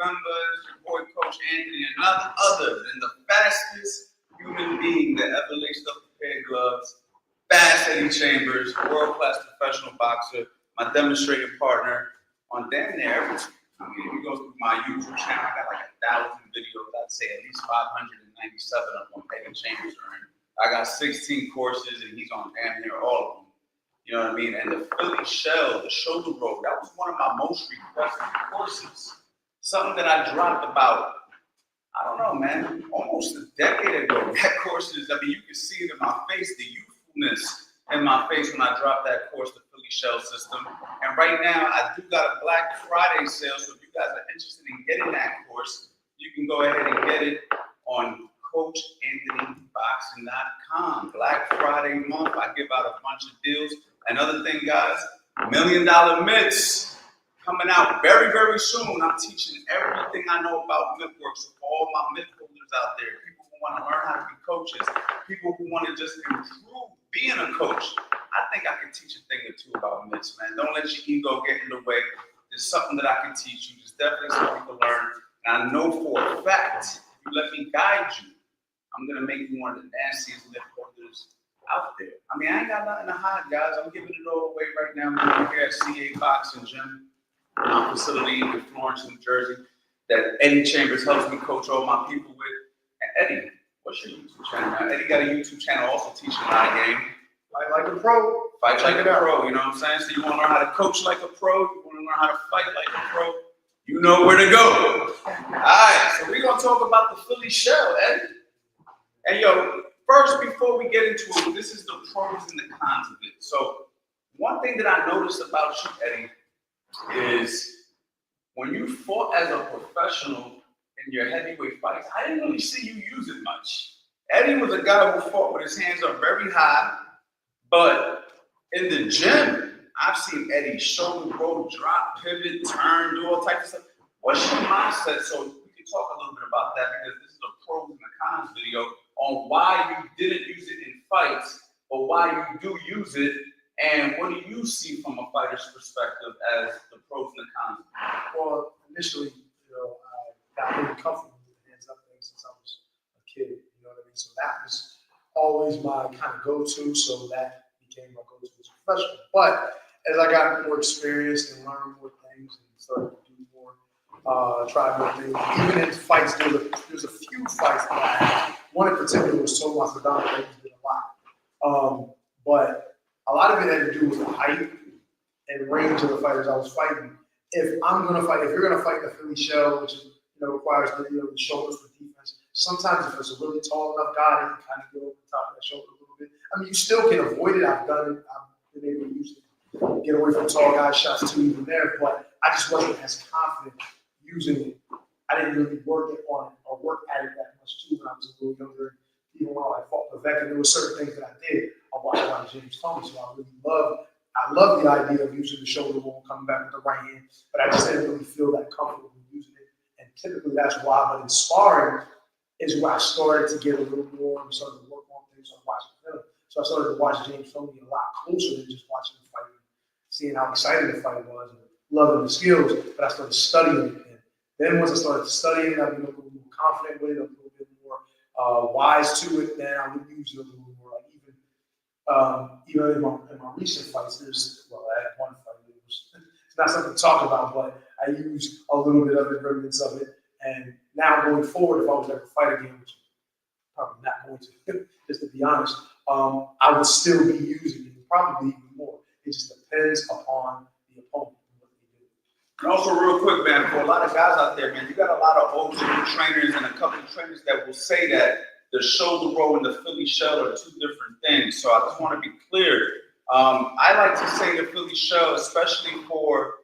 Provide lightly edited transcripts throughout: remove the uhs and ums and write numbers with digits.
remember, it's your boy Coach Anthony, and none other than the fastest human being that ever laced up a pair of gloves. Fast Eddie Chambers, world-class professional boxer, my demonstrating partner on damn near everything. I mean, if you go through my YouTube channel, I got like 1,000 videos. I'd say at least 597 of them Eddie Chambers are in. I got 16 courses, and he's on damn near all of them. You know what I mean? And the Philly shell, the shoulder roll, that was one of my most requested courses. Something that I dropped about, I don't know, man, almost a decade ago. That course is, I mean, you can see it in my face, the youthfulness in my face when I dropped that course, the Philly shell system. And right now, I do got a Black Friday sale, so if you guys are interested in getting that course, you can go ahead and get it on CoachAnthonyBoxing.com. Black Friday month, I give out a bunch of deals. Another thing, guys, $1 Million Mitts coming out very, very soon. I'm teaching everything I know about mitt work. So for all my mitt holders out there, people who want to learn how to be coaches, people who want to just improve being a coach, I think I can teach a thing or two about mitts, man. Don't let your ego get in the way. There's something that I can teach you. There's definitely something to learn. And I know for a fact, if you let me guide you, I'm going to make you one of the nastiest mitt holders out there. I mean, I ain't got nothing to hide, guys. I'm giving it all away right now. I'm here at CA Boxing Gym, my facility in Florence, New Jersey, that Eddie Chambers helps me coach all my people with. And Eddie, what's your YouTube channel now? Eddie got a YouTube channel also teaching my game. Fight like a pro. Fight like a pro, you know what I'm saying? So you want to learn how to coach like a pro, you want to learn how to fight like a pro, you know where to go. All right, so we're going to talk about the Philly shell, Eddie. And yo, first, before we get into it, this is the pros and the cons of it. So one thing that I noticed about you, Eddie, is when you fought as a professional in your heavyweight fights, I didn't really see you use it much. Eddie was a guy who fought with his hands up very high, but in the gym, I've seen Eddie shoulder roll, drop, pivot, turn, do all types of stuff. What's your mindset? So we can talk a little bit about that because this is a pros and the cons video on why you didn't use it in fights, but why you do use it, and what do you see from a fighter's perspective as the pros and the cons? Well, initially, I got really comfortable with the hands up thing since I was a kid. You know what I mean? So that was always my kind of go-to. So that became my go-to as a professional. But as I got more experienced and learned more things and started to do more, try more things, even in fights, there's a few fights that I had. One in particular was so Mastodon. Did a lot. But a lot of it had to do with the height and range of the fighters I was fighting. If you're gonna fight the Philly shell, which is, requires the shoulders for defense. Sometimes if it's a really tall enough guy, they can kind of get over the top of that shoulder a little bit. I mean, you still can avoid it. I've done it. I've been able to use it, get away from tall guys' shots too, even there. But I just wasn't as confident using it. I didn't really work at it that much too when I was a little younger. Even when I fought Mayweather, there were certain things that I did. I watched a lot of James Thomas, so I love the idea of using the shoulder roll, coming back with the right hand, but I just didn't really feel that comfortable using it. And typically that's why. But in sparring is where I started to get a little more and started to work on things. So I watched film. So I started to watch James Tony a lot closer than just watching him fight, seeing how exciting the fight was, and loving the skills. But I started studying it. And then once I started studying it, I became a little more confident with it, a little bit more wise to it. Then I would use it a little more. Like even in my recent fights, I had one fight. It's not something to talk about, but I use a little bit of the remnants of it. And now going forward, if I was ever to fight again, which I'm probably not going to, just to be honest, I would still be using it, probably even more. It just depends upon the opponent and what they do. And also, real quick, man, for a lot of guys out there, man, you got a lot of old school trainers and a couple of trainers that will say that the shoulder roll and the Philly shell are two different things. So I just want to be clear. I like to say the Philly shell, especially for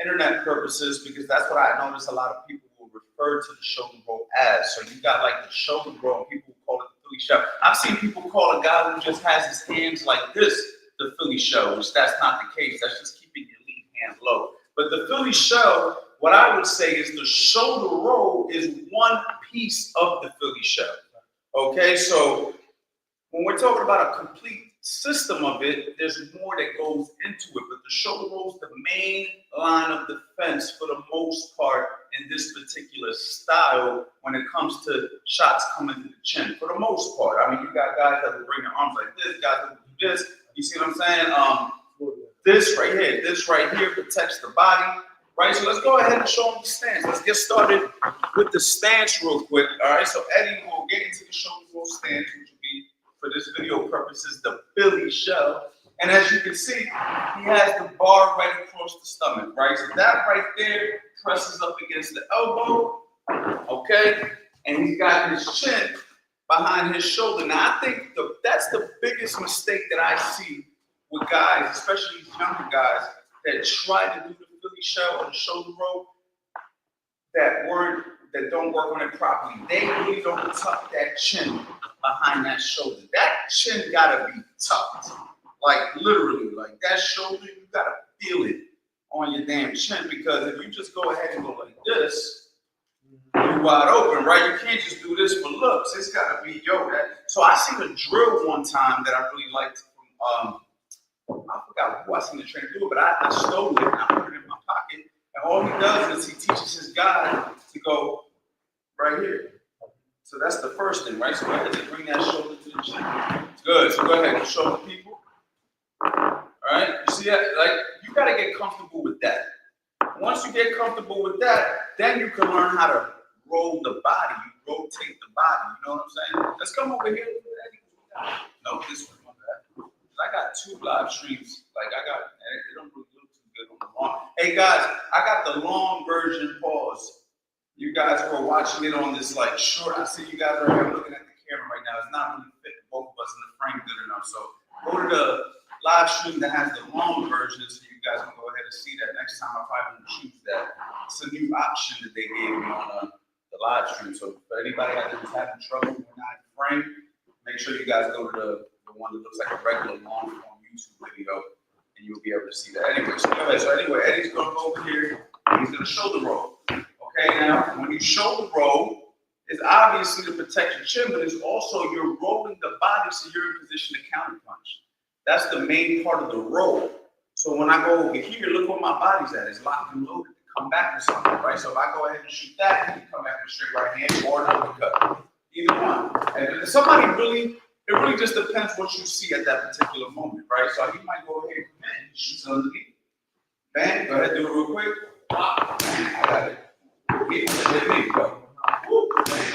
internet purposes, because that's what I notice a lot of people will refer to the shoulder roll as. So you got like the shoulder roll, people call it the Philly shell. I've seen people call a guy who just has his hands like this the Philly shell, which that's not the case. That's just keeping your lead hand low. But the Philly shell, what I would say is the shoulder roll is one piece of the Philly shell. Okay, so when we're talking about a complete system of it, there's more that goes into it. But the shoulder roll is the main line of defense for the most part in this particular style when it comes to shots coming to the chin. For the most part, I mean, you got guys that will bring their arms like this, guys that will do this. You see what I'm saying? This right here protects the body. Right, so let's go ahead and show them the stance. Let's get started with the stance real quick. All right, so Eddie will get into the shoulder roll stance, which will be, for this video purposes, the Philly shell. And as you can see, he has the bar right across the stomach, right? So that right there presses up against the elbow, okay? And he's got his chin behind his shoulder. Now, I think that's the biggest mistake that I see with guys, especially these younger guys, that try to do the Philly shell or the shoulder roll that don't work on it properly. They really don't tuck that chin behind that shoulder. That chin gotta be tucked. Like literally, like that shoulder, you gotta feel it on your damn chin, because if you just go ahead and go like this, you're wide open, right? You can't just do this for looks. It's gotta be So I seen a drill one time that I really liked from I forgot who I seen the trainer do it, but I stole it and I put it in my pocket. And all he does is he teaches his guy to go right here. So that's the first thing, right? So go ahead and bring that shoulder to the chin. Good. So go ahead and show the people. All right. You see that? Like, you got to get comfortable with that. Once you get comfortable with that, then you can learn how to roll the body. You rotate the body. You know what I'm saying? Let's come over here. No, this one. I got 2 live streams. Like they don't really look too good on the long. Hey guys, I got the long version. Pause. You guys who are watching it on this like short. I see you guys right here looking at the camera right now. It's not really fitting both of us in the frame good enough. So go to the live stream that has the long version, so you guys can go ahead and see that. Next time I probably won't choose that. It's a new option that they gave me on the live stream. So for anybody out there who's having trouble with not frame, make sure you guys go to the one that looks like a regular long form YouTube video, and you'll be able to see that. Anyway, so go ahead. So anyway, Eddie's gonna go over here and he's gonna shoulder roll. Okay, now when you shoulder roll, it's obviously to protect your chin, but it's also you're rolling the body so you're in position to counter punch. That's the main part of the roll. So when I go over here, look where my body's at. It's locked and loaded to come back with something, right? So if I go ahead and shoot that, you can come back with a straight right hand or an uppercut. Either one. And if somebody it really just depends what you see at that particular moment, right? So you might go ahead and shoot underneath. Bang, go ahead, do it real quick. Wow, I got it. There you go.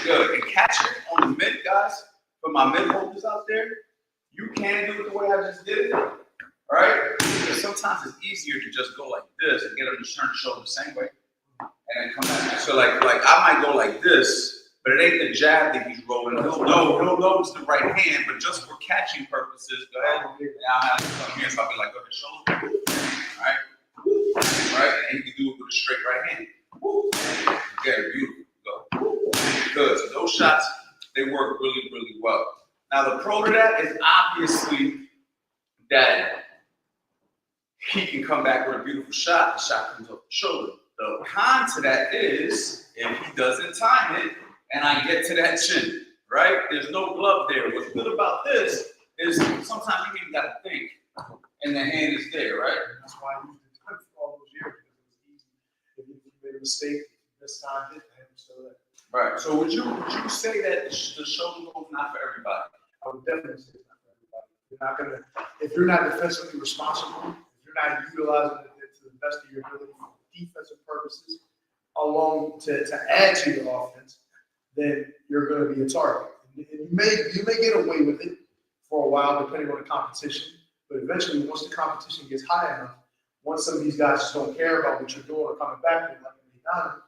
Good. And catch it on the mid, guys. For my mid holders out there, you can do it the way I just did it. All right? Because sometimes it's easier to just go like this and get them to turn the shoulder the same way. And then come back. So like I might go like this. But it ain't the jab that he's rolling. He'll know it's the right hand, but just for catching purposes, go ahead. Now I have to come here, so I'll be like, okay, shoulder. All right? And you can do it with a straight right hand. Okay, beautiful. Go. Good. So those shots, they work really, really well. Now the pro to that is obviously that he can come back with a beautiful shot. The shot comes off the shoulder. The con to that is if he doesn't time it, and I get to that chin, right? There's no glove there. What's good about this is sometimes you even got to think, and the hand is there, right? That's why I used it for all those years, because it was easy. If you made a mistake, this time hit the hand was still there. Right. So would you say that the shoulder roll is not for everybody? I would definitely say it's not for everybody. If you're not defensively responsible, if you're not utilizing it to the best of your ability for defensive purposes, along to add to your offense, then you're going to be a target. And you may get away with it for a while, depending on the competition. But eventually, once the competition gets high enough, once some of these guys just don't care about what you're doing or coming back and letting it be done,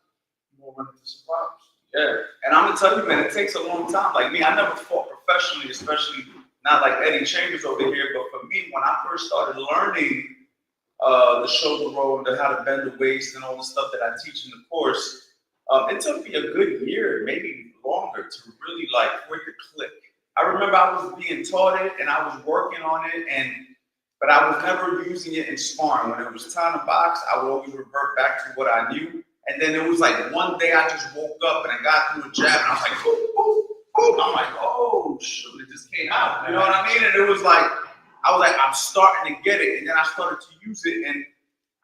you won't run into some problems. Yeah, and I'm gonna tell you, man, it takes a long time. Like me, I never fought professionally, especially not like Eddie Chambers over here. But for me, when I first started learning the shoulder roll and how to bend the waist and all the stuff that I teach in the course, it took me a good year, maybe longer, to really like for it to click. I remember I was being taught it and I was working on it, but I was never using it in sparring. When it was time to box, I would always revert back to what I knew. And then it was like one day I just woke up and I got through a jab and I was like, ooh, ooh, ooh. I'm like, oh shoot, it just came out. You know what I mean? And it was like, I was like, I'm starting to get it. And then I started to use it, and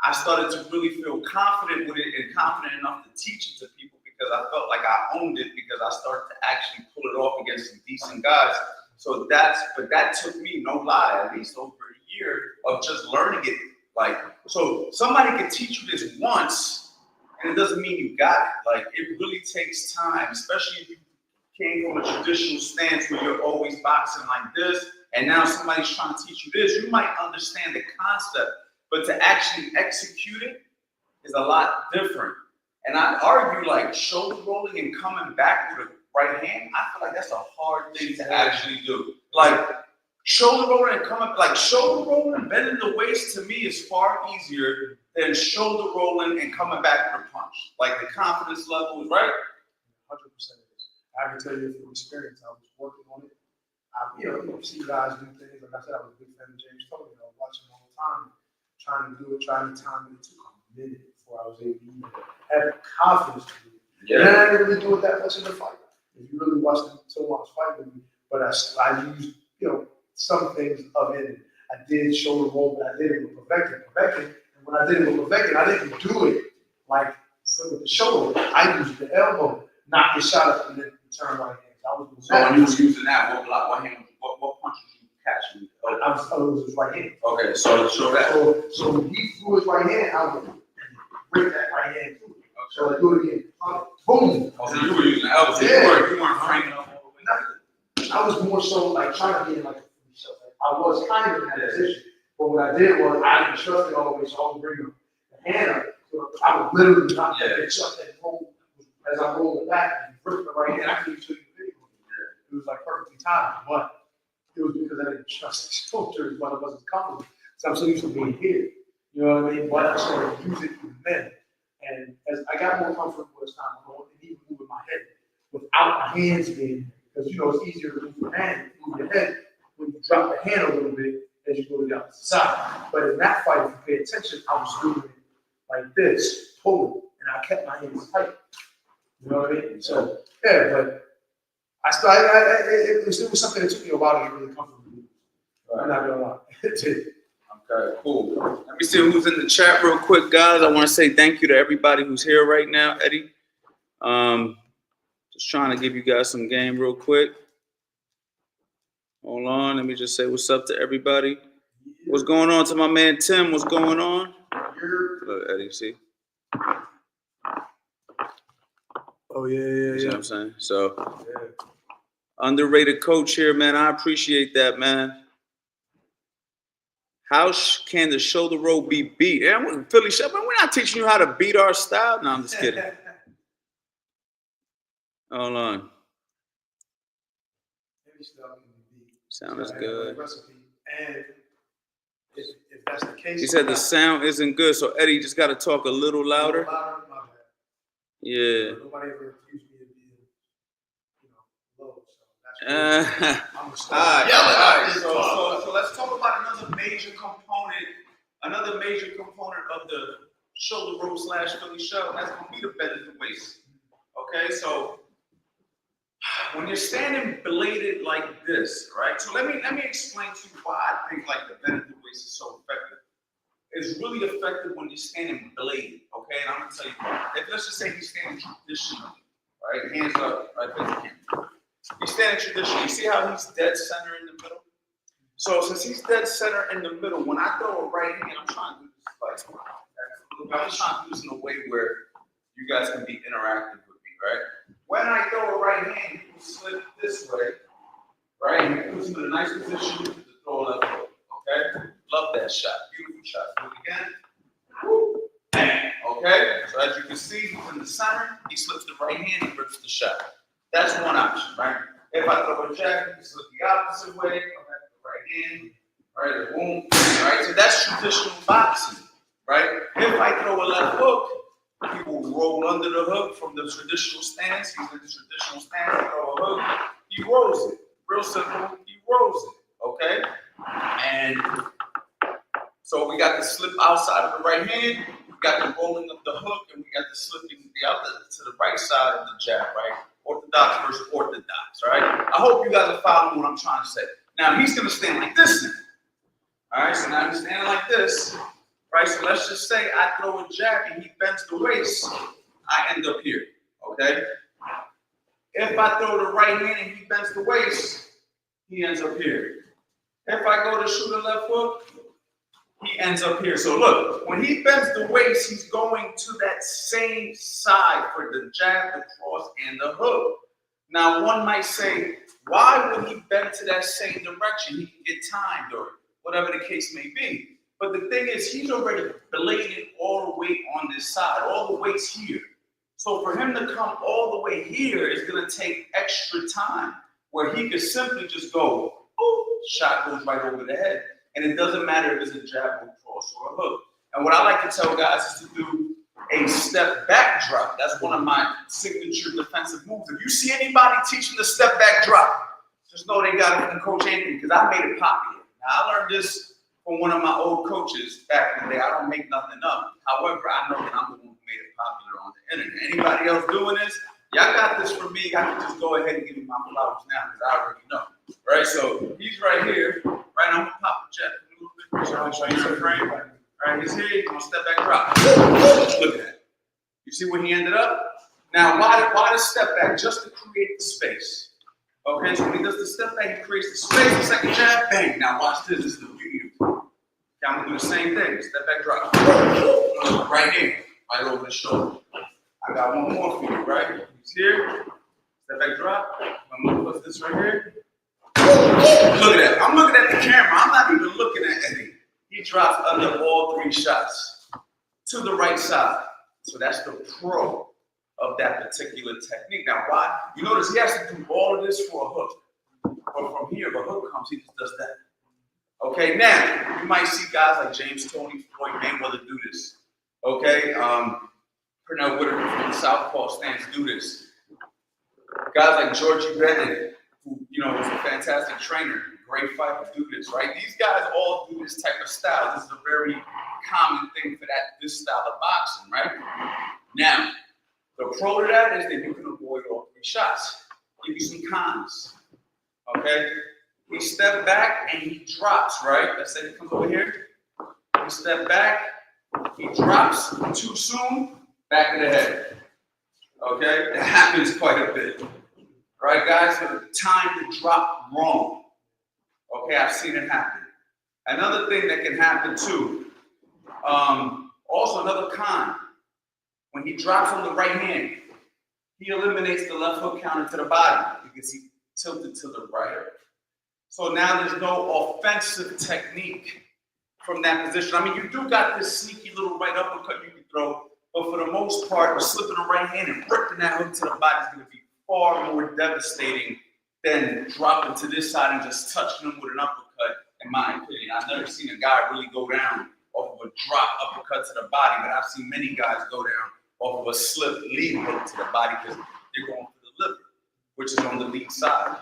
I started to really feel confident with it and confident enough to teach it to people because I felt like I owned it because I started to actually pull it off against some decent guys. So but that took me, no lie, at least over a year of just learning it. Like, so somebody could teach you this once, and it doesn't mean you got it. Like, it really takes time, especially if you came from a traditional stance where you're always boxing like this, and now somebody's trying to teach you this. You might understand the concept, but to actually execute it is a lot different. And I argue like shoulder rolling and coming back with a right hand, I feel like that's a hard thing to actually do. Like shoulder rolling and coming, like shoulder rolling, bending the waist to me is far easier than shoulder rolling and coming back with a punch. Like the confidence level is right. 100% it is. I can tell you from experience, I was working on it. You see guys do things. Like I said, I was a big fan of James Tony. I was watching him all the time, trying to do it, trying to time it. It took a minute before I was able to even have the confidence to do it. Yeah. And I didn't really do it that much in the fight. If you really watched him so much fight with me, but I used, some things of it. I did shoulder roll, but I did it with Paveckin. And when I did it with Paveckin, I didn't do it like with the shoulder. I used the elbow, knock the shot up, and then turn right hand. So when you was using that, what hand, what punches you catching? I was his right hand. Okay, so show that. So when he threw his right hand, I would break that right hand too. Okay. So I do it again. Boom. Oh, so you were using the elbow. So you weren't framing up all the way. Nothing. I was more so like trying to be in like I was kind of in that position. But what I did was I didn't trust it all the way, so I would bring the hand up. So I would literally knock that bitch up and roll as I rolled it back and rip the right hand. I couldn't show you the video. It was like perfectly timed, but it was because I didn't trust the shoulders, but it wasn't comfortable. So I'm so used to being here. You know what I mean? But I started to use it even then. And as I got more comfortable as time went on, and even moving my head without my hands being there. Because it's easier to move your hand, move your head when you drop the hand a little bit as you go down to the side. But in that fight, if you pay attention, I was doing it like this, totally, and I kept my hands tight. You know what I mean? So yeah, but it was something that took me a while to get really comfortable with. I'm not gonna lie. It did. Okay, cool. Let me see who's in the chat real quick, guys. I want to say thank you to everybody who's here right now, Eddie. Just trying to give you guys some game real quick. Hold on, let me just say what's up to everybody. What's going on to my man Tim? What's going on? Look, Eddie, see? Oh, yeah. You know what I'm saying? So, underrated coach here, man. I appreciate that, man. How can the shoulder roll be beat? Yeah, Philly Shep, man, we're not teaching you how to beat our style. No, I'm just kidding. Hold on. Sound is good. And if that's the case, he said the sound isn't good, so Eddie just got to talk a little louder. Yeah. Nobody ever accused me of being, low. So that's all right. So let's talk about another major component of the shoulder roll / Philly shove. That's gonna be the bend of the waist. Okay, so when you're standing bladed like this, right? So let me explain to you why I think like the bend of the waist is so effective. It's really effective when you're standing bladed, okay? And I'm gonna tell you why. Let's just say he's standing traditionally, right? Hands up, right? He's standing traditionally. You see how he's dead center in the middle? So since he's dead center in the middle, when I throw a right hand, I'm trying to do this like I'm just trying to do this in a way where you guys can be interactive with me, right? When I throw a right hand, he will slip this way, right? And it puts him in a nice position to throw a left hook, okay? Love that shot. Beautiful shot. Do it again. Woo. Bang. Okay? So as you can see, he's in the center. He slips the right hand, he rips the shot. That's one option, right? If I throw a jab, he can slip the opposite way, come back to the right hand, right? Boom. Right? So that's traditional boxing, right? If I throw a left hook, he will roll under the hook from the traditional stance. He's in the traditional stance, throw a hook, he rolls it. Real simple, he rolls it, okay? And so we got the slip outside of the right hand, we got the rolling of the hook, and we got the slipping the other to the right side of the jab, right? Orthodox versus orthodox, right? I hope you guys are following what I'm trying to say. Now, he's going to stand like this now. All right, so now he's standing like this, right? So let's just say I throw a jab and he bends the waist, I end up here, okay? If I throw the right hand and he bends the waist, he ends up here. If I go to shoot a left hook, he ends up here. So look, when he bends the waist, he's going to that same side for the jab, the cross, and the hook. Now, one might say, why would he bend to that same direction? He can get timed or whatever the case may be. But the thing is, he's already bladed all the weight on this side. All the weight's here. So for him to come all the way here is going to take extra time, where he could simply just go, boom, shot goes right over the head. And it doesn't matter if it's a jab, or cross, or a hook. And what I like to tell guys is to do a step back drop. That's one of my signature defensive moves. If you see anybody teaching the step back drop, just know they got it from Coach Anthony, because I made it popular. Now, I learned this from one of my old coaches back in the day. I don't make nothing up. However, I know that I'm the one who made it popular on the internet. Anybody else doing this? Y'all got this from me. I can just go ahead and give you my flowers now, because I already know. Right? So he's right here. Right? I'm gonna pop the jet a little bit. So I'm showing you the frame. Right? He's here. He's gonna step back drop. Look at that. You see where he ended up? Now, why the step back? Just to create the space. Okay, so when he does the step back, he creates the space. The second jab, bang. Now watch this. This is the beauty of it. Okay, I'm gonna do the same thing. Step back drop. Right here, right over the shoulder. I got one more for you, right? He's here. Step back drop. I'm gonna put this right here. Look at that. I'm looking at the camera. I'm not even looking at Eddie. He drops under all three shots to the right side. So that's the pro of that particular technique. Now, why? You notice he has to do all of this for a hook. But from here, if a hook comes, he just does that. Okay, now, you might see guys like James, Tony, Floyd, Mayweather do this. Okay, Pernell Whitaker from the Southpaw stance do this. Guys like Georgie Bennett, who, you know, is a fantastic trainer, great fighter, do this, right? These guys all do this type of style. This is a very common thing for this style of boxing, right? Now, the pro to that is that you can avoid all three shots. Give you some cons, okay? He steps back and he drops, right? Let's say he comes over here. He steps back, he drops too soon, back of the head. Okay? That happens quite a bit. Right, guys? So the time to drop wrong. Okay, I've seen it happen. Another thing that can happen too, also another con, when he drops on the right hand, he eliminates the left hook counter to the body because he tilted to the right. So now there's no offensive technique from that position. I mean, you do got this sneaky little right uppercut you can throw, but for the most part, slipping the right hand and ripping that hook to the body is going to be far more devastating than dropping to this side and just touching him with an uppercut, in my opinion. I've never seen a guy really go down off of a drop uppercut to the body, but I've seen many guys go down off of a slip lead hook to the body because they're going for the liver, which is on the lead side.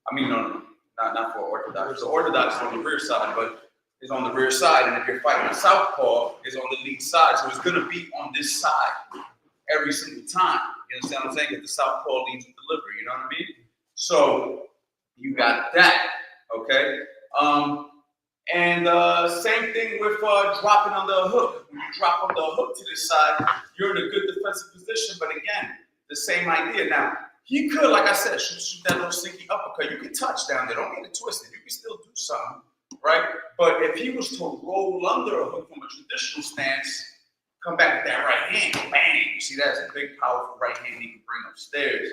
I mean, no, not for orthodox. The orthodox is on the rear side, but it's on the rear side, and if you're fighting a southpaw, it's on the lead side, so it's going to be on this side every single time. You understand what I'm saying? Because the southpaw leads with the liver, you know what I mean? So you got that, okay? And same thing with dropping on the hook. When you drop on the hook to this side, you're in a good defensive position, but again, the same idea. Now, he could, like I said, shoot that little sneaky uppercut. You can touch down there. Don't get it twisted. You can still do something, right? But if he was to roll under a hook from a traditional stance, come back with that right hand, bang. You see, that's a big, powerful right hand he can bring upstairs.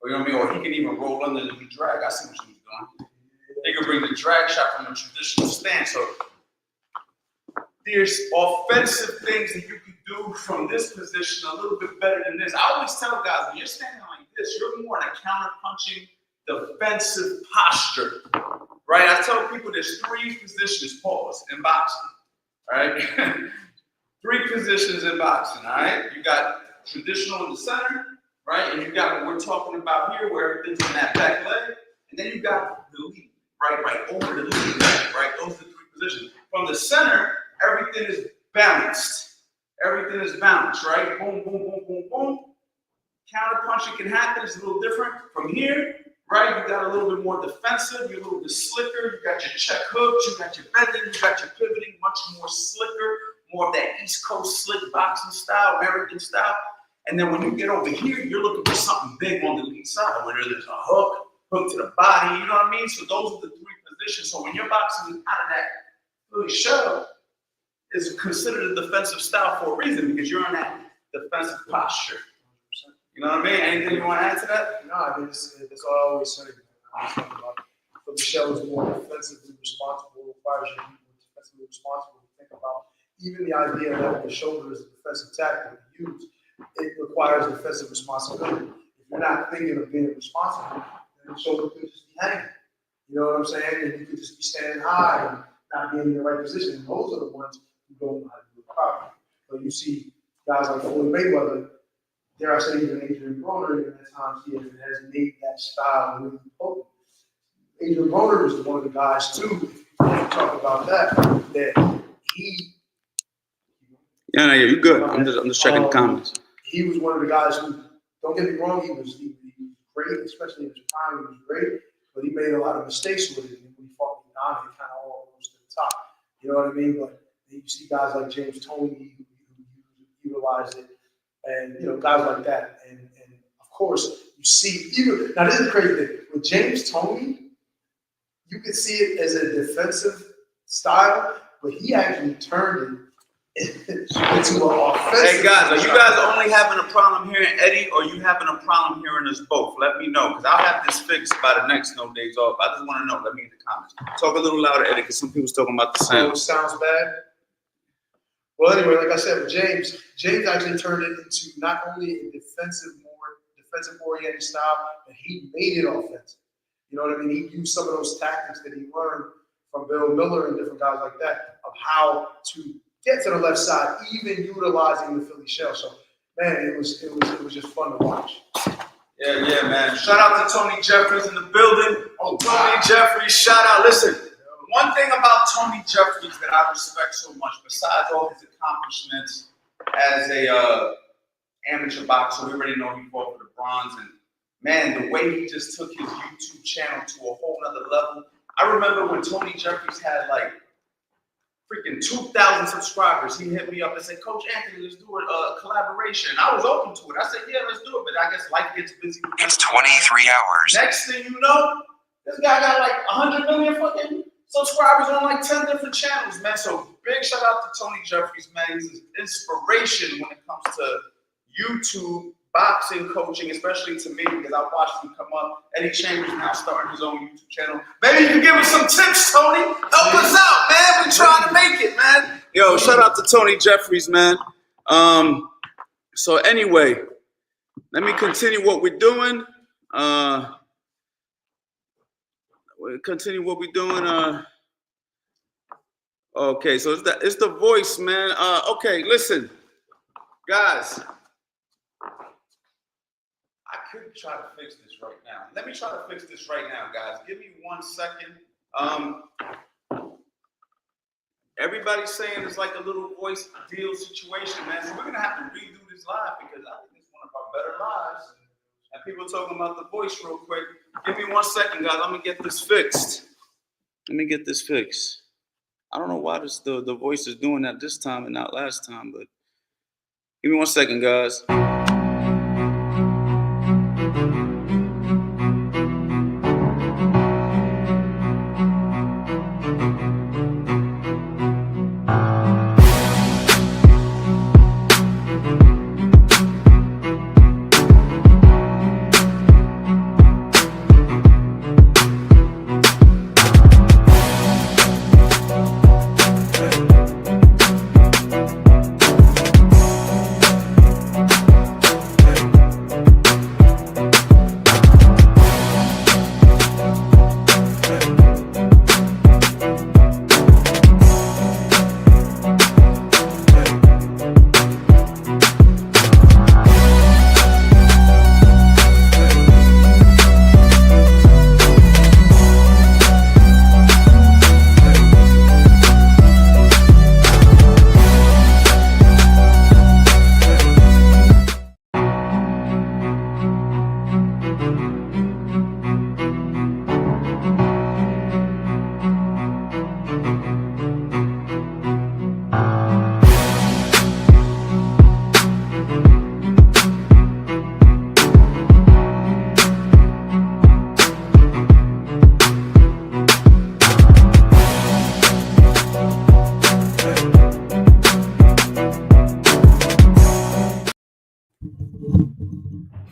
Or, you know what I mean? Or he can even roll under the drag. I see what he's doing. He can bring the drag shot from a traditional stance. So there's offensive things that you can do from this position a little bit better than this. I always tell guys, when you're standing like this, you're more in a counter-punching, defensive posture, right? I tell people there's three positions, pause, in boxing, all right? Three positions in boxing, all right? You got traditional in the center, right? And you got what we're talking about here, where everything's in that back leg. And then you got the lead, right over the lead leg, right? Those are the three positions. From the center, everything is balanced. Everything is balanced, right? Boom, boom, boom, boom, boom. Counter punching can happen. It's a little different. From here, right? You got a little bit more defensive, you're a little bit slicker, you got your check hooks, you got your bending, you got your pivoting, much more slicker, more of that East Coast slick boxing style, American style. And then when you get over here, you're looking for something big on the lead side, whether there's a hook to the body, you know what I mean? So those are the three positions. So when you're boxing out of that Philly shell, it's considered a defensive style for a reason, because you're in that defensive posture. You know what I mean? Anything you want to add to that? No, I mean, that's all I always say. But the shell is more defensively responsible, requires you to be more defensively responsible. Think about even the idea that the shoulder is a defensive tactic to use, it requires defensive responsibility. If you're not thinking of being responsible, then the shoulder could just be hanging. You know what I'm saying? And you could just be standing high and not being in the right position. And those are the ones who don't know how to do it properly. So you see guys like Floyd Mayweather, dare I say even Adrian Broner, even at times he has made that style really potent. Adrian Broner is one of the guys too, if you talk about that he. Yeah, you're good. I'm just checking the comments. He was one of the guys who, don't get me wrong, he was great, especially in his prime, he was great, but he made a lot of mistakes with it. And when he fought with Donnie, he kind of all rose to the top. You know what I mean? But you see guys like James Toney who utilized it, and guys like that. And of course, you see, even now this is crazy. With James Toney, you could see it as a defensive style, but he actually turned it into an offensive. Hey guys, are you guys only having a problem hearing Eddie, or you having a problem hearing us both? Let me know, because I'll have this fixed by the next No Days Off. I just want to know. Let me in the comments. Talk a little louder, Eddie, because some people's talking about the sound. Sounds bad. Well, anyway, like I said, with James actually turned it into not only a defensive-oriented style, but he made it offensive. You know what I mean? He used some of those tactics that he learned from Bill Miller and different guys like that of how to get to the left side, even utilizing the Philly shell. So, man, it was just fun to watch. Yeah, man. Shout out to Tony Jeffries in the building. Oh, Tony Jeffries, shout out. Listen, one thing about Tony Jeffries that I respect so much, besides all his accomplishments as a amateur boxer, we already know he fought for the bronze, and man, the way he just took his YouTube channel to a whole nother level. I remember when Tony Jeffries had like freaking 2,000 subscribers, he hit me up and said, Coach Anthony, let's do a collaboration. I was open to it. I said, yeah, let's do it, but I guess life gets busy. It's 23 hours. Next thing you know, this guy got like 100 million fucking subscribers on like 10 different channels, man. So big shout out to Tony Jeffries, man. He's an inspiration when it comes to YouTube boxing coaching, especially to me, because I watched him come up. Eddie Chambers now starting his own YouTube channel. Maybe you can give us some tips, Tony. Help us out, man. We're trying to make it, man. Yo, shout out to Tony Jeffries, man. So anyway, let me continue what we're doing. Okay, so it's the voice, man. Okay, listen, guys. I could try to fix this right now. Let me try to fix this right now, guys. Give me 1 second. Everybody's saying it's like a little voice deal situation, man. So we're gonna have to redo this live because I think it's one of our better lives. And people talking about the voice real quick. Give me 1 second, guys. Let me get this fixed. I don't know why the voice is doing that this time and not last time, but give me 1 second, guys.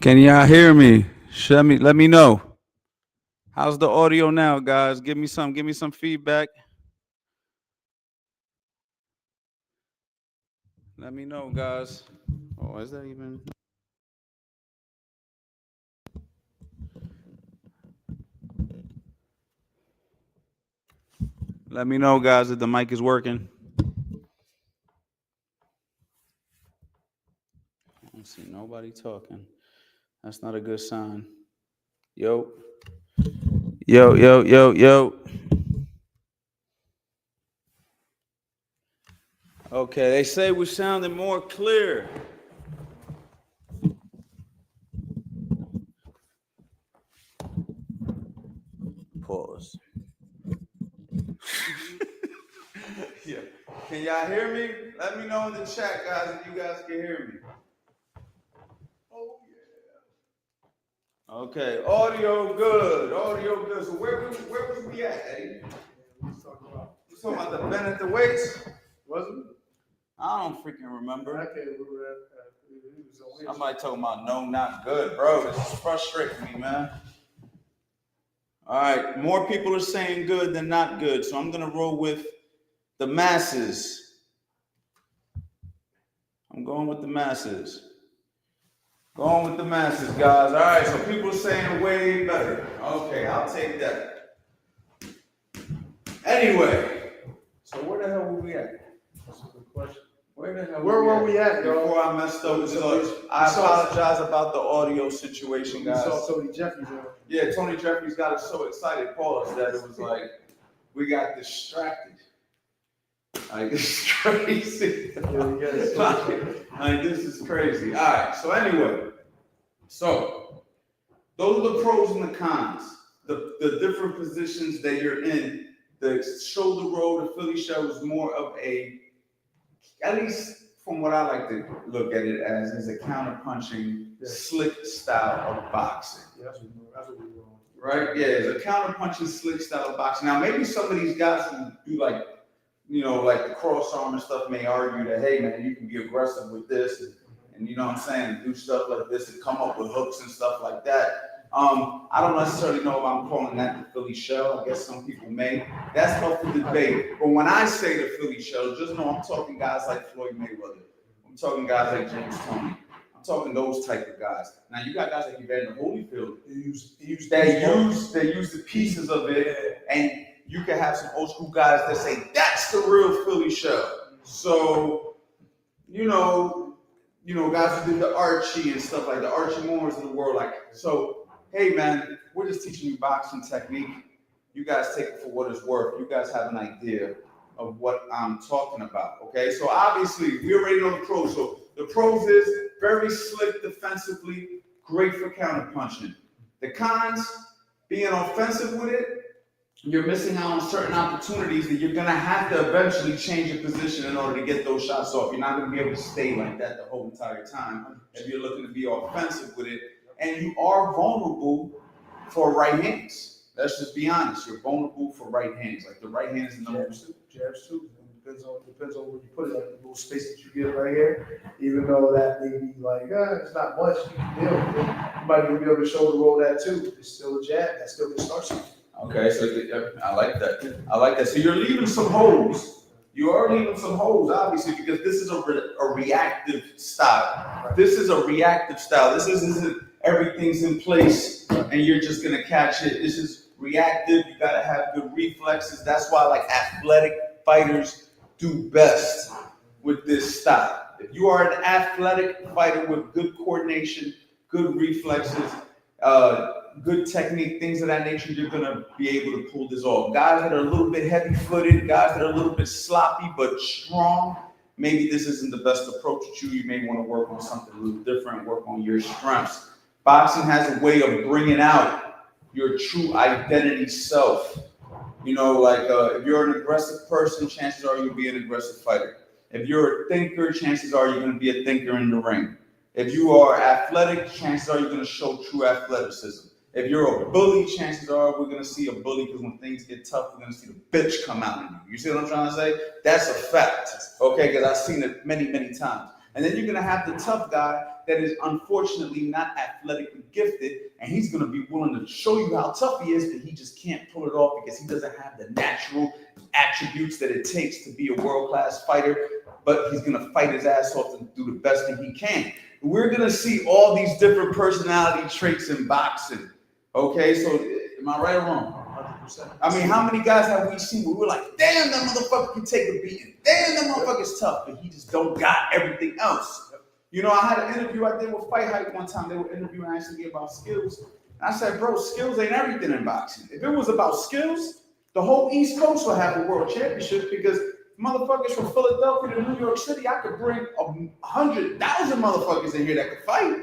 Can y'all hear me? Let me know. How's the audio now, guys? Give me some feedback. Let me know, guys. Oh, is that even? Let me know, guys, if the mic is working. I don't see nobody talking. That's not a good sign. Yo. Yo, yo, yo, yo. Okay, they say we're sounding more clear. Pause. Yeah. Can y'all hear me? Let me know in the chat, guys, if you guys can hear me. Oh, yeah. Okay, audio good. Audio good. So where was we at, Eddie? We was talking about. You talking about the bend at the waist? Wasn't it? I don't freaking remember. Okay, we were at. Somebody talking about no, not good, bro. This is frustrating me, man. All right, more people are saying good than not good, so I'm gonna roll with the masses. I'm going with the masses. Going with the masses, guys. All right, so people are saying way better. Okay, I'll take that. Anyway, so where the hell were we at? That's a good question. Where the hell Where were we at, y'all? Before I messed up with this, I apologize about the audio situation, guys. We saw Tony Jeffries on. Yeah, Tony Jeffries got us so excited, Paulus, that it was like we got distracted. Like, this is crazy. Like, this is crazy. All right, so anyway, so those are the pros and the cons, the different positions that you're in. The shoulder roll, the Philly shell is more of a, at least from what I like to look at it as, is a counter-punching, slick style of boxing. Yeah, that's what we were on. Right? Yeah, it's a counter-punching, slick style of boxing. Now, maybe some of these guys who do like, you know, like the cross arm and stuff may argue that, hey, man, you can be aggressive with this and you know what I'm saying, do stuff like this and come up with hooks and stuff like that. I don't necessarily know if I'm calling that the Philly shell. I guess some people may. That's up for debate. But when I say the Philly shell, just know I'm talking guys like Floyd Mayweather. I'm talking guys like James Toney. I'm talking those type of guys. Now you got guys like Evander Holyfield. They use the pieces of it, and you can have some old school guys that say that's the real Philly shell. So, you know, guys who did the Archie and stuff like the Archie Moores of the world, like so. Hey man, we're just teaching you boxing technique. You guys take it for what it's worth. You guys have an idea of what I'm talking about, okay? So obviously, we already know the pros. So the pros is very slick defensively, great for counter-punching. The cons, being offensive with it, you're missing out on certain opportunities that you're gonna have to eventually change your position in order to get those shots off. You're not gonna be able to stay like that the whole entire time if you're looking to be offensive with it. And you are vulnerable for right hands. Let's just be honest. You're vulnerable for right hands. Like the right hand is the number two. Jabs too. Depends on where you put it. Like the little space that you get right here. Even though that may be like, it's not much. You can deal with it. You might even be able to shoulder roll that too. It's still a jab. That still can start something. Okay, so I like that. I like that. So you're leaving some holes. You are leaving some holes, obviously, because this is a reactive style. Right. This is a reactive style. This isn't everything's in place and you're just gonna catch it. This is reactive. You gotta have good reflexes. That's why like athletic fighters do best with this style. If you are an athletic fighter with good coordination, good reflexes, good technique, things of that nature, you're gonna be able to pull this off. Guys that are a little bit heavy-footed, guys that are a little bit sloppy but strong, maybe this isn't the best approach to you. You may want to work on something a little different, work on your strengths. Boxing has a way of bringing out your true identity self. You know, like if you're an aggressive person, chances are you'll be an aggressive fighter. If you're a thinker, chances are you're going to be a thinker in the ring. If you are athletic, chances are you're going to show true athleticism. If you're a bully, chances are we're going to see a bully because when things get tough, we're going to see the bitch come out in you. You see what I'm trying to say? That's a fact, okay? Because I've seen it many, many times. And then you're gonna have the tough guy that is unfortunately not athletically gifted, and he's gonna be willing to show you how tough he is, but he just can't pull it off because he doesn't have the natural attributes that it takes to be a world-class fighter, but he's gonna fight his ass off and do the best thing he can. We're gonna see all these different personality traits in boxing. Okay, so am I right or wrong? 100%. I mean, how many guys have we seen where we're like, damn, that motherfucker can take a beating. Damn, that motherfucker's tough, but he just don't got everything else. You know, I had an interview I did with Fight Hype one time. They were interviewing actually about skills. And I said, bro, skills ain't everything in boxing. If it was about skills, the whole East Coast would have a world championship because motherfuckers from Philadelphia to New York City, I could bring 100,000 motherfuckers in here that could fight.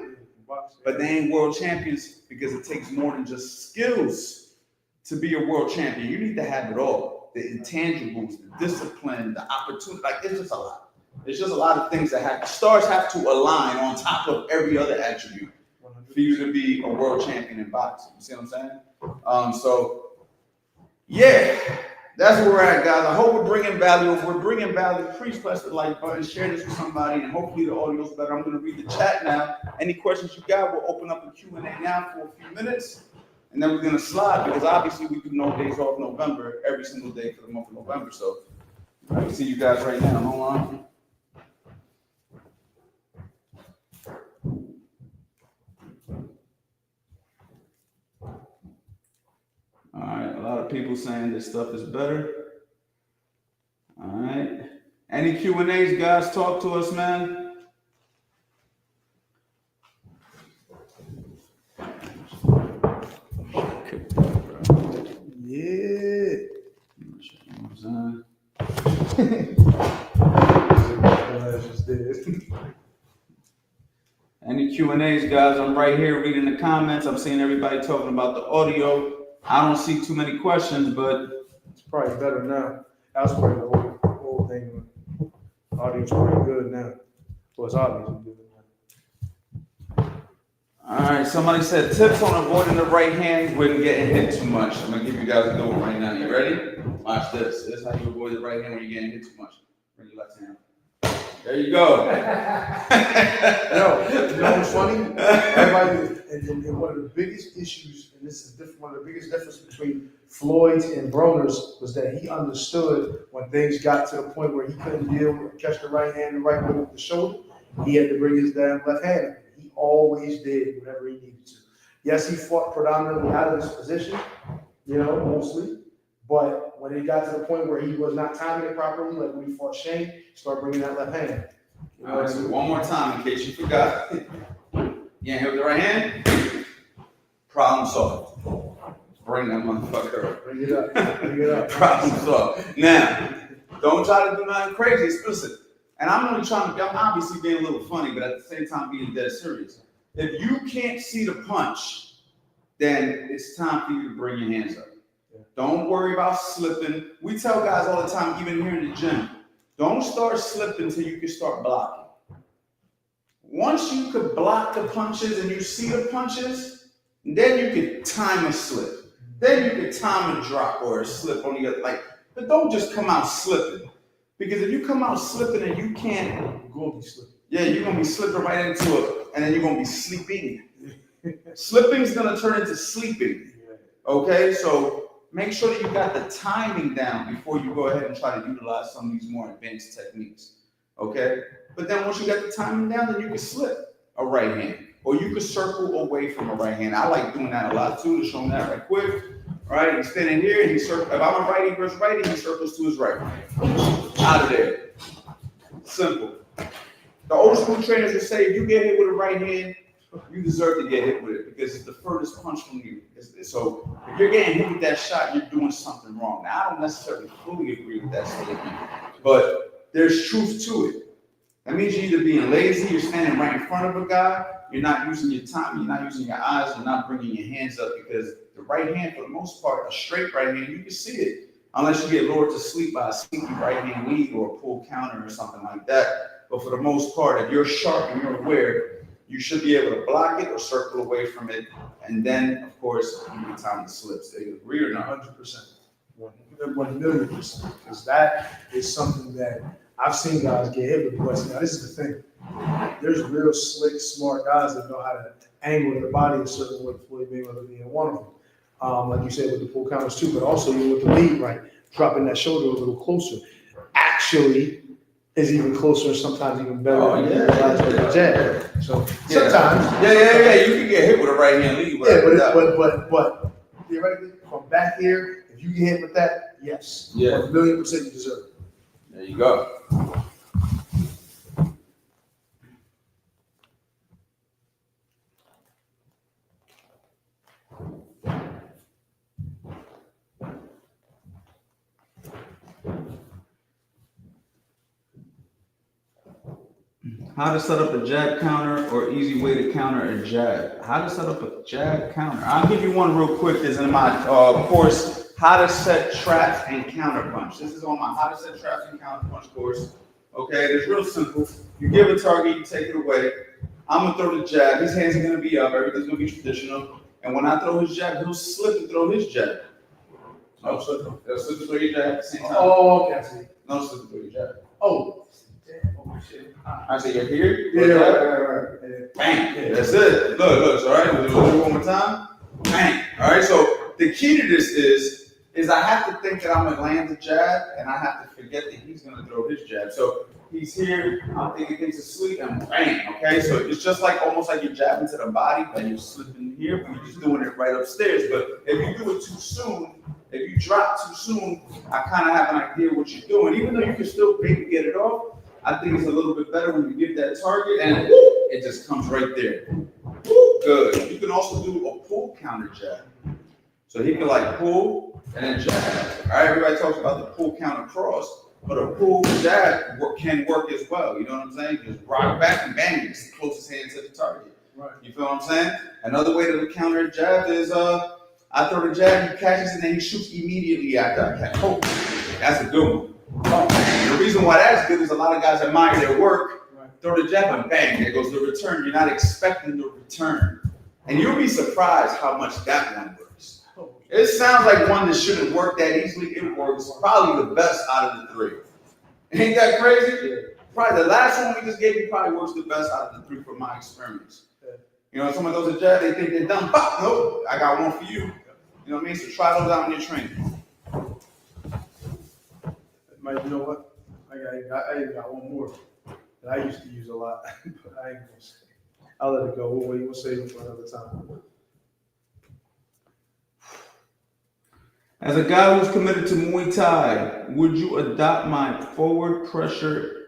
But they ain't world champions because it takes more than just skills to be a world champion. You need to have it all. The intangibles, the discipline, the opportunity. Like, it's just a lot. There's just a lot of things that have, stars have to align on top of every other attribute for you to be a world champion in boxing. You see what I'm saying? So, yeah, that's where we're at, guys. I hope we're bringing value. If we're bringing value, please press the like button, share this with somebody, and hopefully the audio's better. I'm going to read the chat now. Any questions you got, we'll open up a Q&A now for a few minutes, and then we're going to slide because obviously we do no days off November every single day for the month of November. So I can see you guys right now. Hold on. All right, a lot of people saying this stuff is better. All right. Any Q&As, guys? Talk to us, man. Yeah. Any Q&As, guys? I'm right here reading the comments. I'm seeing everybody talking about the audio. I don't see too many questions, but It's probably better now. That was probably the whole thing. Audio's pretty good now. Well, it's obviously good now. all right. Somebody said tips on avoiding the right hand when getting hit too much. I'm gonna give you guys a good one right now. You ready? Watch this. This is how you avoid the right hand when you're getting hit too much. Bring your left hand. There you go. Yo, you know what's funny? Everybody, and one of the biggest issues, and this is one of the biggest difference between Floyd's and Broner's was that he understood when things got to the point where he couldn't catch the right hand the right way with the shoulder, he had to bring his damn left hand. He always did whatever he needed to. Yes, he fought predominantly out of his position, you know, mostly. But when it got to the point where he was not timing it properly, like when he fought Shane, he started bringing that left hand. You know All right, so one more time in case you forgot. Yeah, hit with the right hand. Problem solved. Bring that motherfucker up. Bring it up. Bring it up. Problem solved. Now, don't try to do nothing crazy, explicit. And I'm obviously being a little funny, but at the same time being dead serious. If you can't see the punch, then it's time for you to bring your hands up. Don't worry about slipping. We tell guys all the time, even here in the gym, don't start slipping until you can start blocking. Once you could block the punches and you see the punches, then you can time a slip. Then you can time a drop or a slip on the other. But don't just come out slipping. Because if you come out slipping and you can't, You're going to be slipping. yeah, you're going to be slipping right into it, and then you're going to be sleeping. Slipping is going to turn into sleeping. Okay, so make sure that you got the timing down before you go ahead and try to utilize some of these more advanced techniques. Okay, but then once you got the timing down, then you can slip a right hand, or you can circle away from a right hand. I like doing that a lot too, to show them that right quick. All right, he's standing here, and he circles. If I'm a righty versus righty, he circles to his right. Out of there. Simple. The old school trainers would say, if you get hit with a right hand, you deserve to get hit with it because it's the furthest punch from you. So if you're getting hit with that shot, you're doing something wrong. Now, I don't necessarily fully agree with that statement, but there's truth to it. That means you're either being lazy, you're standing right in front of a guy, you're not using your time, you're not using your eyes, you're not bringing your hands up because the right hand, for the most part, a straight right hand, you can see it. Unless you get lured to sleep by a sneaky right hand lead or a pull counter or something like that. But for the most part, if you're sharp and you're aware, you should be able to block it or circle away from it. And then, of course, you can time the slips. Do you agree or not? 100%. 1,000,000%. Because that is something that I've seen guys get hit with. But now, this is the thing. there's real slick, smart guys that know how to angle their body a certain way, Floyd Mayweather being one of them. Like you said with the pull counters too, but also you with the lead right, dropping that shoulder a little closer. Actually, is even closer, sometimes even better than the jab. So sometimes, you can get hit with a right hand lead. But theoretically, from back here, if you get hit with that, yes, 1,000,000% you deserve it. There you go. How to set up a jab counter or easy way to counter a jab. How to set up a jab counter. I'll give you one real quick. This is in my course, How to Set Traps and Counter Punch. This is on my How to Set Traps and Counter Punch course. Okay, it's real simple. You give a target, you take it away. I'm gonna throw the jab. His hands are gonna be up. Everything's gonna be traditional. And when I throw his jab, he'll slip and throw his jab. No, he'll slip and throw your jab at the same time. Oh, okay, I see. No, slip and throw your jab. Oh, damn, oh shit. I say you're here. Yeah, right. Yeah. Bang. That's it. Look. All right. We'll do it one more time. Bang. All right. So the key to this is I have to think that I'm gonna land the jab, and I have to forget that he's gonna throw his jab. So he's here. I'm thinking things asleep, and bang. Okay. So it's just like almost like you're jabbing to the body, but you're slipping here, but you're just doing it right upstairs. But if you do it too soon, if you drop too soon, I kind of have an idea what you're doing. Even though you can still maybe get it off, I think it's a little bit better when you give that target and whoop, it just comes right there. Whoop, good. You can also do a pull counter jab. So he can like pull and then jab. All right, everybody talks about the pull counter cross, but a pull jab can work as well. You know what I'm saying? Just rock back and bang, it's the closest hand to the target. Right. You feel what I'm saying? Another way to counter a jab is I throw the jab, he catches it, and then he shoots immediately after I catch. Oh, that's a good one. The reason why that's good is a lot of guys admire their work, throw the jab and bang, there goes the return. You're not expecting the return. And you'll be surprised how much that one works. It sounds like one that shouldn't work that easily. It works probably the best out of the three. Ain't that crazy? Yeah. Probably the last one we just gave you probably works the best out of the three from my experience. You know, someone throws a jab, they think they're done. Pop, nope, I got one for you. You know what I mean? So try those out in your training. Mike, you know what? I even got one more that I used to use a lot, but I ain't gonna say. I'll let it go. We'll save it for another time. As a guy who's committed to Muay Thai, would you adopt my forward pressure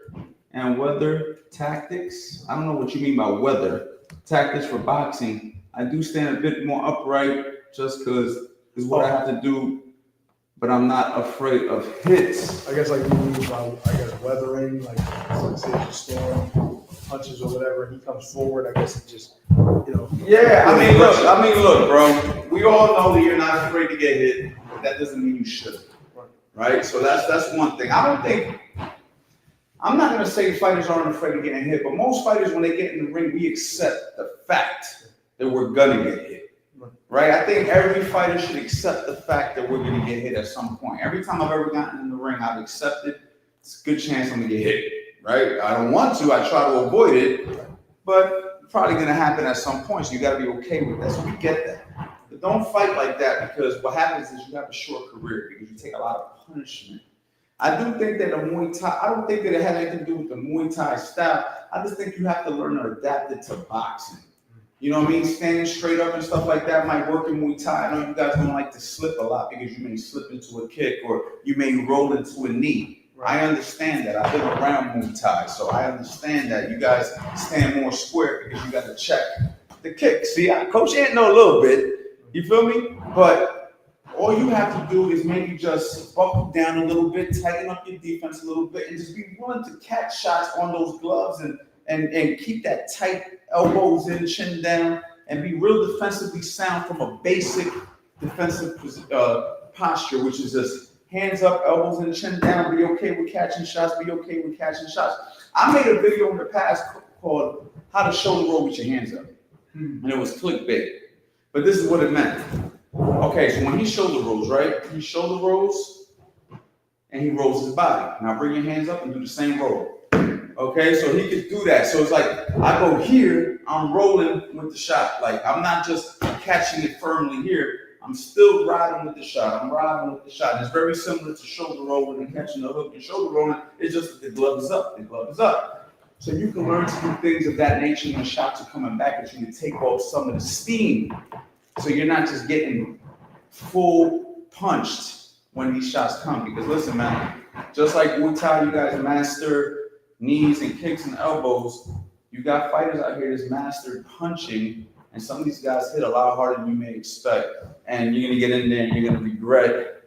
and weather tactics? I don't know what you mean by weather tactics for boxing. I do stand a bit more upright just because it's what I have to do, but I'm not afraid of hits. I guess like you mean by weathering, like say it's a storm, punches or whatever, and he comes forward. I guess it just Yeah, I mean, look, bro. We all know that you're not afraid to get hit, but that doesn't mean you should, right? So that's one thing. I'm not gonna say fighters aren't afraid of getting hit, but most fighters, when they get in the ring, we accept the fact that we're gonna get hit. Right? I think every fighter should accept the fact that we're going to get hit at some point. Every time I've ever gotten in the ring, I've accepted it's a good chance I'm going to get hit. Right? I don't want to. I try to avoid it, but it's probably going to happen at some point. So you got to be okay with that. So we get that. But don't fight like that, because what happens is you have a short career because you take a lot of punishment. I do think that the Muay Thai, I don't think that it has anything to do with the Muay Thai style. I just think you have to learn to adapt it to boxing. You know what I mean? Standing straight up and stuff like that might work in Muay Thai. I know you guys don't like to slip a lot because you may slip into a kick or you may roll into a knee. Right. I understand that. I've been around Muay Thai, so I understand that. You guys stand more square because you got to check the kick. See, Coach Ant know a little bit. You feel me? But all you have to do is maybe just buckle down a little bit, tighten up your defense a little bit, and just be willing to catch shots on those gloves and keep that tight elbows in, chin down, and be real defensively sound from a basic defensive posture, which is just hands up, elbows in, chin down, be okay with catching shots, be okay with catching shots. I made a video in the past called How to Shoulder Roll with Your Hands Up, and it was clickbait, but this is what it meant. Okay, so when he shoulder rolls, right, he shoulder rolls, and he rolls his body. Now bring your hands up and do the same roll. Okay, so he could do that. So it's like I go here, I'm rolling with the shot. Like I'm not just catching it firmly here. I'm still riding with the shot. I'm riding with the shot. And it's very similar to shoulder rolling and catching the hook and shoulder rolling. It's just that the glove is up. The glove is up. So you can learn to do things of that nature when shots are coming back at you to take off some of the steam. So you're not just getting full punched when these shots come. Because listen, man, just like Muay Thai, you guys master knees and kicks and elbows. You got fighters out here that's mastered punching, and some of these guys hit a lot harder than you may expect. And you're gonna get in there and you're gonna regret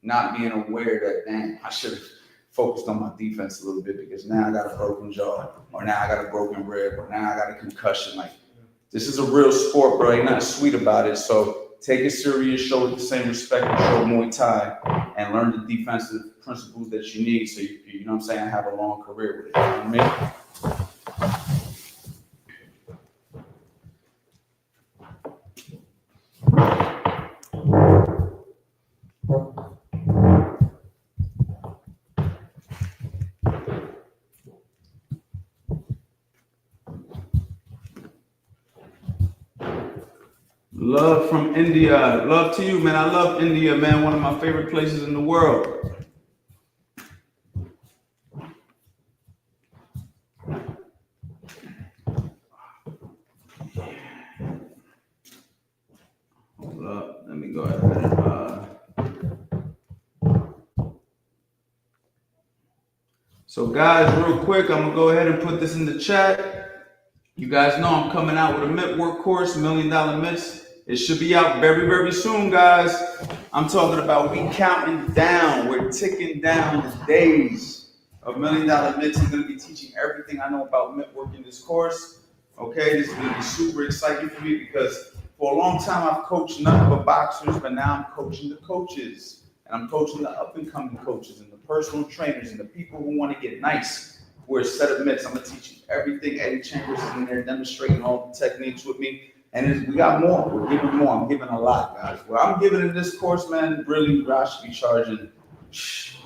not being aware that, damn, I should have focused on my defense a little bit because now I got a broken jaw, or now I got a broken rib, or now I got a concussion. Like, this is a real sport, bro. Ain't nothing sweet about it. So take it serious, show it the same respect you show Muay Thai, and learn the defensive principles that you need so you know what I'm saying, have a long career with it. You know what I mean? Love from India. Love to you, man. I love India, man. One of my favorite places in the world. Hold up. Let me go ahead. So, guys, real quick, I'm going to go ahead and put this in the chat. You guys know I'm coming out with a mitt work course, $1 Million Mitts. It should be out very, very soon, guys. I'm talking about we counting down. We're ticking down the days of $1 Million Mitts. I'm going to be teaching everything I know about mitt work in this course. Okay, this is going to be super exciting for me because for a long time I've coached nothing but boxers, but now I'm coaching the coaches. And I'm coaching the up-and-coming coaches and the personal trainers and the people who want to get nice. We're a set of mitts. I'm going to teach you everything. Eddie Chambers is in there demonstrating all the techniques with me. And we got more. We're giving more. I'm giving a lot, guys. What I'm giving in this course, man, really, I should be charging.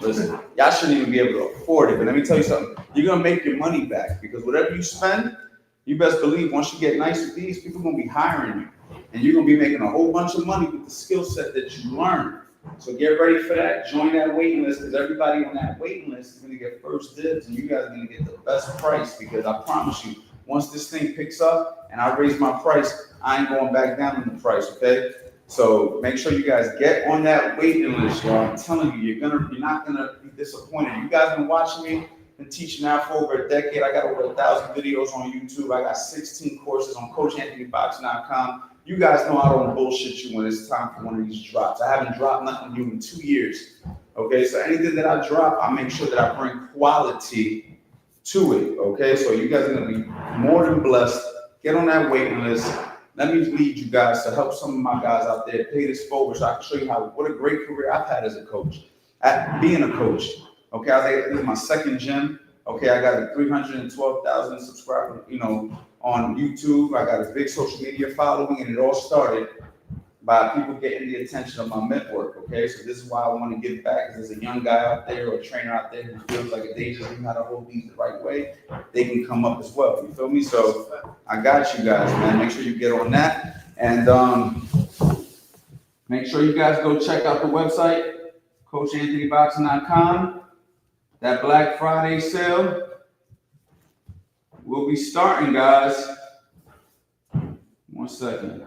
Listen, y'all shouldn't even be able to afford it. But let me tell you something. You're going to make your money back because whatever you spend, you best believe once you get nice with these, people are going to be hiring you. And you're going to be making a whole bunch of money with the skill set that you learned. So get ready for that. Join that waiting list because everybody on that waiting list is going to get first dibs and you guys are going to get the best price because I promise you, once this thing picks up and I raise my price, I ain't going back down in the price, okay? So make sure you guys get on that waiting list, y'all. I'm telling you, you're not gonna be disappointed. You guys been watching me and teaching now for over a decade. I got over 1,000 videos on YouTube. I got 16 courses on CoachAnthonyBoxing.com. You guys know I don't bullshit you when it's time for one of these drops. I haven't dropped nothing new in 2 years. Okay, so anything that I drop, I make sure that I bring quality to it. Okay, so you guys are gonna be more than blessed. Get on that waiting list. Let me lead you guys to help some of my guys out there pay this forward so I can show you what a great career I've had as a coach, at being a coach. Okay, this is my second gym. Okay, I got a 312,000 subscribers, on YouTube. I got a big social media following, and it all started by people getting the attention of my mitt work. Okay, so this is why I want to give back. Because there's a young guy out there or a trainer out there who feels like if they just learn how to hold these the right way, they can come up as well. You feel me? So I got you guys, man. Make sure you get on that, and make sure you guys go check out the website, CoachAnthonyBoxing.com. That Black Friday sale will be starting, guys. 1 second.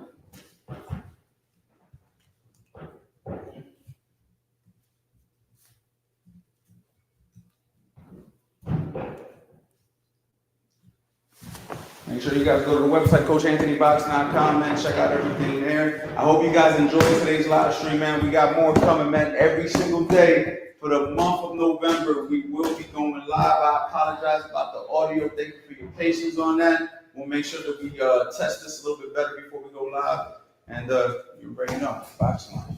Make sure you guys go to the website, CoachAnthonyBoxing.com, man. Check out everything there. I hope you guys enjoyed today's live stream, man. We got more coming, man, every single day. For the month of November, we will be going live. I apologize about the audio. Thank you for your patience on that. We'll make sure that we test this a little bit better before we go live. And you already know, boxing.